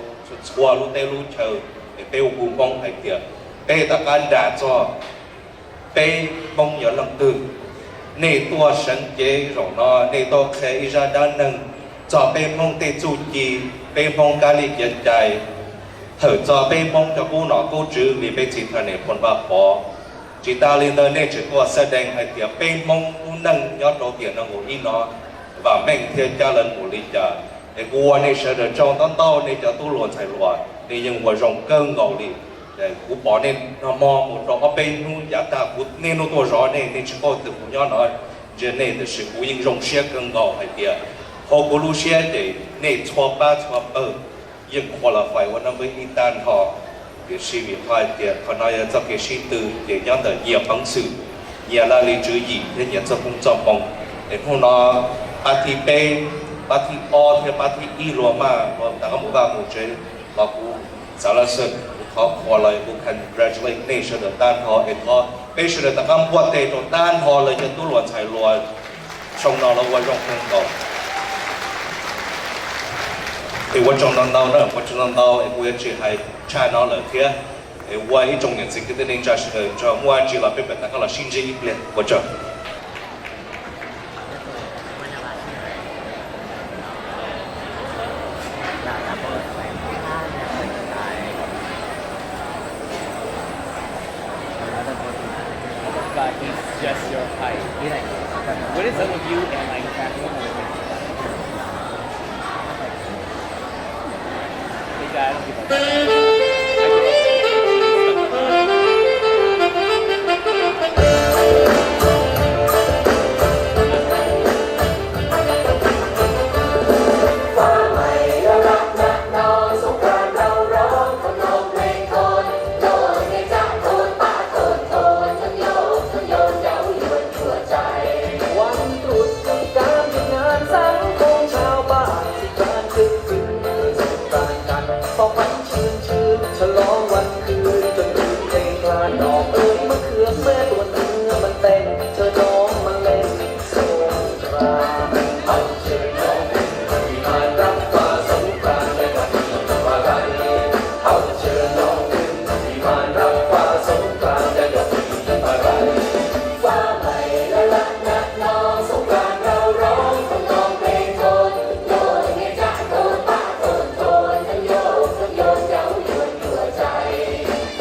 qua lúc tây lúc chờ để bêu cùng mong hay tiệt bê ta can đã cho bê mong nhớ lòng từ nề tua sân chế rồi nó nề to khé ra đan nâng cho bê mong tê chu chi bê mong cá li kiệt chạy thở cho bê mong cho cô nó cô chữ vì bê chỉ thần này còn ba phó chỉ ta lên đây nề chỉ tua sẽ đen hay tiệt bê mong cô nâng nhớ đầu tiền nó ngủ đi nó và mình thiên cha lần ngủ đi chờ để qua này sẽ được trong tán tao này cho tôi luôn chạy loạn để những người rong cơn ngầu đi để cú bỏ nên nó mò một trò ở bên nu giá ta cú nên nó to rõ này nên chỉ có từ của nhau nói giờ này thì sự cú những rong xe cơn ngầu hay tiệt họ cú lu xe để này xóa ba xóa bờ những khoa là phảiวันนั้นvới in tan họ để suy nghĩ phải tiệt họ nói cho cái suy tư để nhau để nhiều bằng sự nhiều là lý chữ gì để nhận cho công trọng bằng để hôm nó party pay party all ที่ party อีรวมมาแต่ก็หมู่บ้านหมู่เจเรากูสารสุดเขาขอเลยกู congratulate ในเชิดด้านhọเอ็นเขาไปเชิดแต่ก็ปวดเตะตรงด้านhọเลยจะตู้หลวนใช้หลวนชงเราเราไว้รงเงินก่อนไอ้วันจงนั้นเราเนี่ยวันจงนั้นเราไอ้กูจะจีให้ชาเราเลยเที่ยไอ้ว่าไอ้จงอย่างสิ่งที่ได้จะเชิดจะว่าจีเราเป็นแบบนั้นก็เราชินจีอีเปลี่ยนวันจงBut he's just your height. What is up with you and like tracking? Hey guys, I don't give a องเอ๋ยมะเขือแม่ตัวเนื้อมันเต้นเธอน้องมาเล่นสงกรานต์เอาเชิญน้องที่มารับฟ้าสงกรานต์ในวันนี้อะไรเอาเชิญน้องที่มารับฟ้าสงกรานต์ในวันนี้อะไรฟ้าใหม่ละละนักน้องสงกรานต์เราร้องต้องร้องเพลงโทนโยนเงี้ยจ้าโทนป้าโทนโทนทั้งโยนทั้งโยนเย้ายวนหัวใจ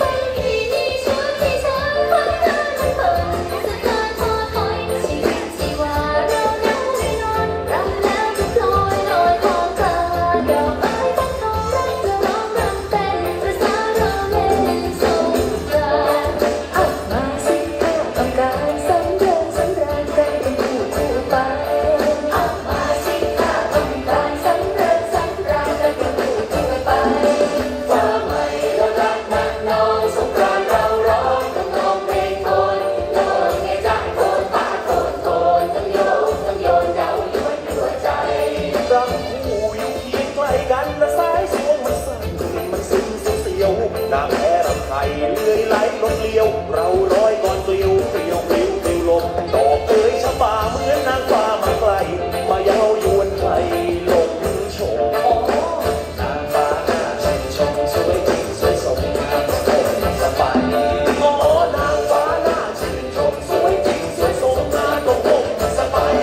วันที่นี้ฉันที่ฉันพักกันมันเปิดสถานทอดถอยชีวิตชีวาเรายังไม่นอนรำแล้วจะลอยลอยของเธอดอกไม้ตั้งทองรักจะร้องรำเป็นภาษาเราเล่นสงกรานต์เอามาสิข้าต้องการสำเริงสำราญใจเป็นผู้คู่ไปเอามาสิข้าต้องการสำเริงสำราญใจเป็นผู้คู่ไป ฟ้าใหม่ละละนักน้องสงกรานต์เราร้องต้องร้องเพลงโทนโยนเงี้ยจ้าโทนป้าโทนโทนทั้งโยนทั้งโยนเย้ายวนหัวใจรักคู่อยู่เคียงใกล้กันและสายสวงมันสั่นมันซึ้งเสียวๆนางแพ้รำไทยเลื่อยไหลลมเลี้ยว เราลอยก่อนปลิวเปลี่ยวปลิวปลิวลมดอกเอ๋ยชะบาเหมือนนางฟ้ามาไกลมาเย้ายวนไทยลมโชมนางฟ้าหน้าชื่นชมสวยจริงสวยสมงามสวยสบายโอ้นางฟ้าหน้าชื่นชมสวยจริงสวยสมงามตรงอกสบาย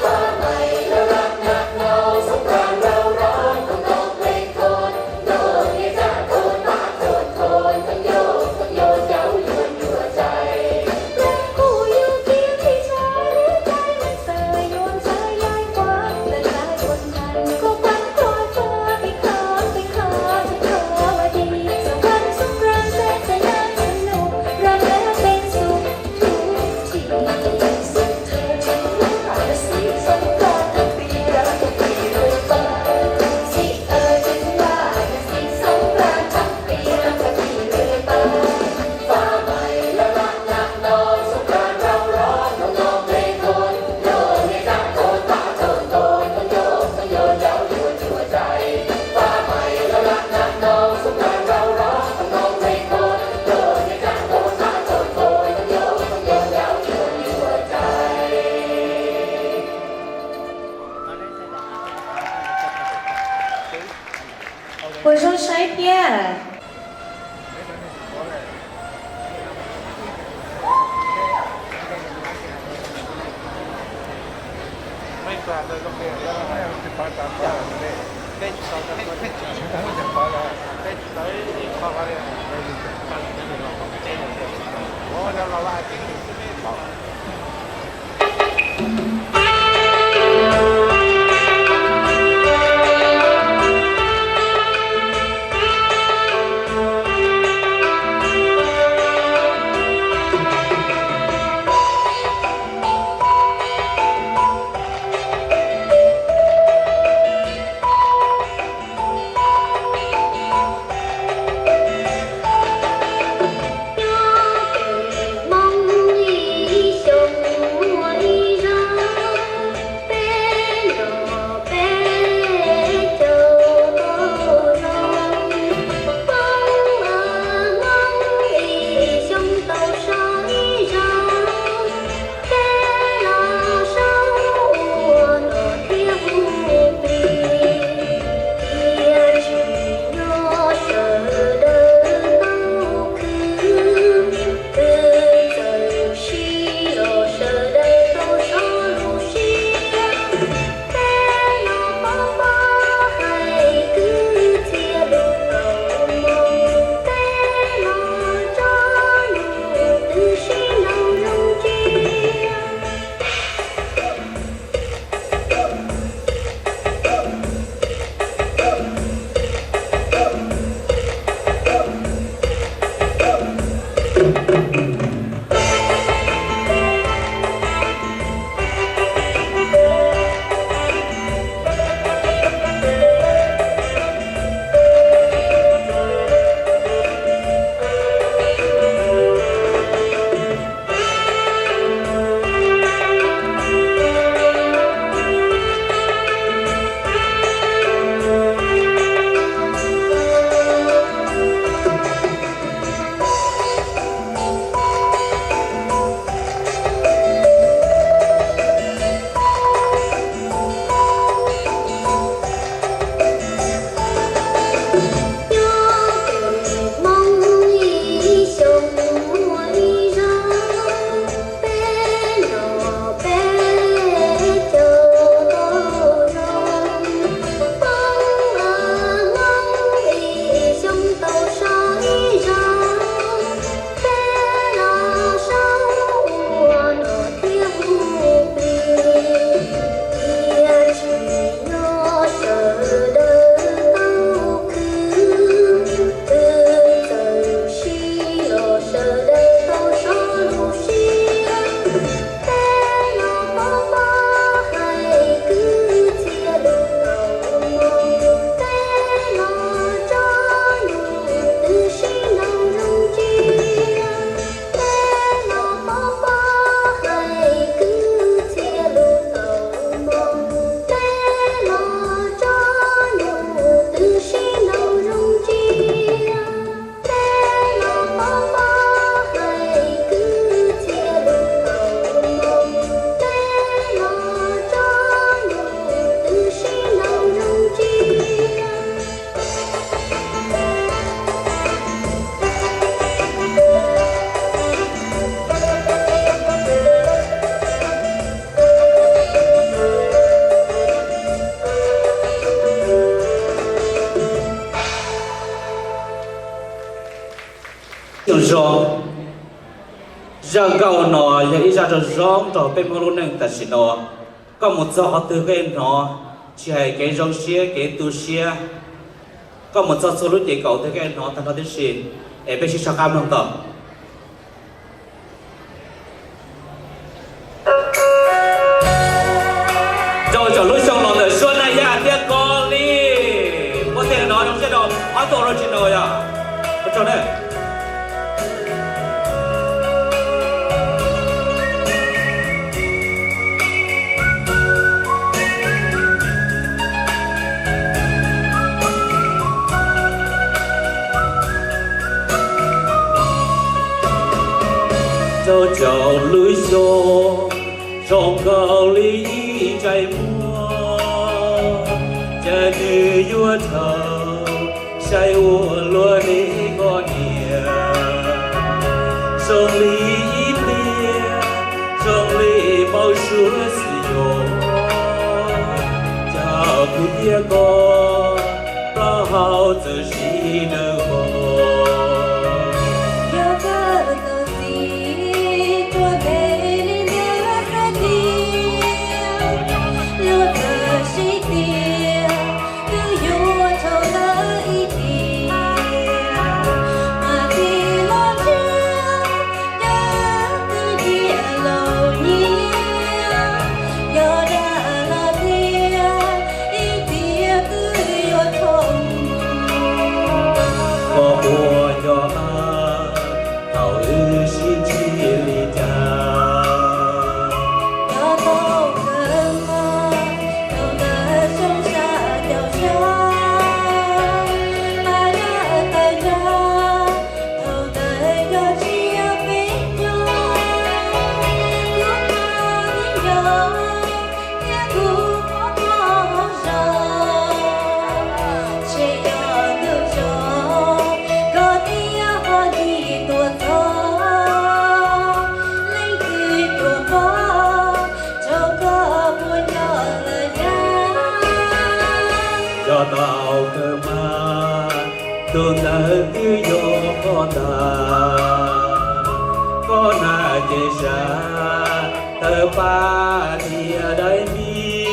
ฟ้าใหม่ละรักนักน้องสงกรานต์เราร้องต้องร้องเพลงโทนโยนเงี้ยจ้าโทนป้าโทนโทนทั้งโยนทั้งโยนเย้ายวนหัวใจ รักคู่อยู่เคียงที่ชายหรือใจมันเสยโยนเสยย้ายกว่าแต่ชายคนนั้นก็พันคอยเธอไปขอไปขอจะขอว่าดีสักวันสงกรานต์แสนจะน่าสนุกรักแล้วเป็นสุขทุกทีสุดเธอฉันรู้ว่าสีสงกรานต์ทั้งปีรักทุกปีเลยไปสิฉันว่าสีสงกรานต์ทั้งปีรักทุกปีเลยไป ฟ้าใหม่ละรักนักน้องสงกรานต์เราร้องต้องร้องเพลงโทนโยนเงี้ยจ้าโทนป้าโทนโทนทั้งโยนทั้งโยนเย้ายวนหัวใจฟ้าใหม่ละรักนักน้องสงกรานต์เราร้องต้องร้องเพลงโทนโยนเงี้ยจ้าโทนป้าโทนโทนทั้งโยนทั้งโยนเย้ายวนหัวใจ 我说筛片。มอง rong giờ cầu nó giờ đi ra cho rong cho bên một lúc nâng ta xin nó có một giờ họ từ cái nó chỉ hay cái rong xia cái tu xia có một giờ số lúc chỉ cầu từ cái nó thằng nó đến xin để bên xin cam lòng tờ rồi cho lúc xong nó để xuân này ya tiếc con đi có thể nói trong cái đó ở tổ rồi chị nói à cho đây cho chào lưới xô trong cao lý chạy mua cha như vua thờ say ua lúa đi có nhiều sông lý tia sông lý bao súa sử dụng chào cụ tia có bao hào tự sĩ nơi hồ tương nơi tiêu vô con na chế xa tờ pha thì ở đây đi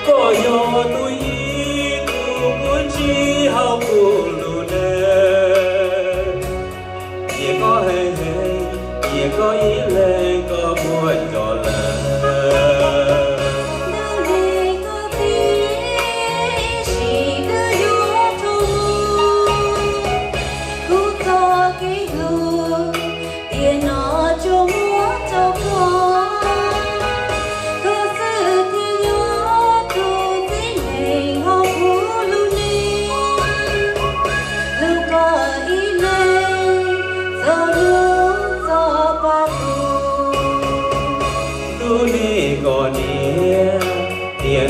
có vô tôi tu muốn chi hậu cụ lù nè chỉ có hề hề chỉ có ý lên có muốn cho lời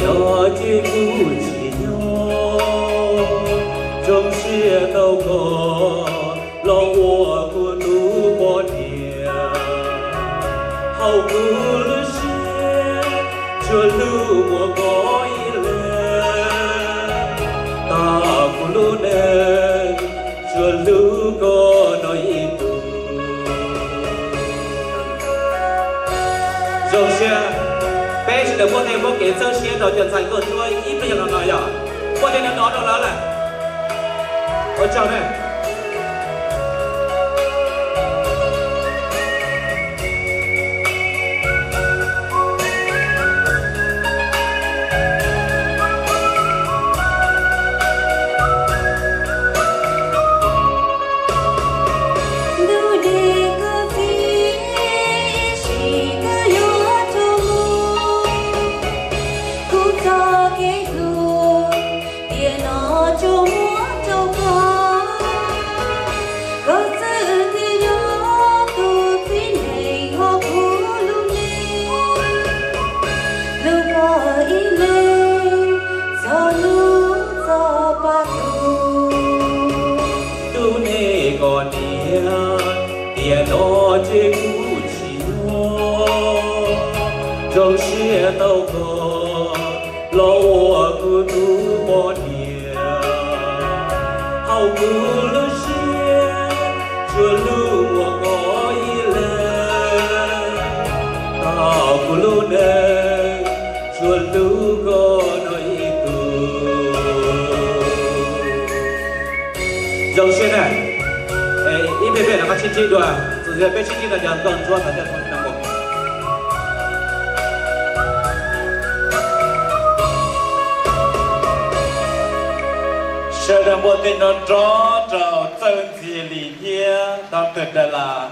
nó chỉ cũ chỉ nhau trong xe tàu có lo ua của nu bỏ địa hậu cứ lư xe chưa lưu của có ý lên ta của lưu nên chưa lưu có nói ý tù trong xe bây giờ có thể có cái sơ xe đó chuyển thành cơn thôi ít bây giờ là nói à có thể nó đó đó là ở trong này nó chế cũ chỉ nó trong xe tàu có lo cứ tu bỏ địa hậu cứ lơ xe lu nơ chua lu go nói tu dầu xuyên này ít về là các chi chi đùa rồi bé chi chi là nhầm còn chua là nhận nằm một Sợ một tên nó rõ trò chân gì lì nhia, tao tuyệt là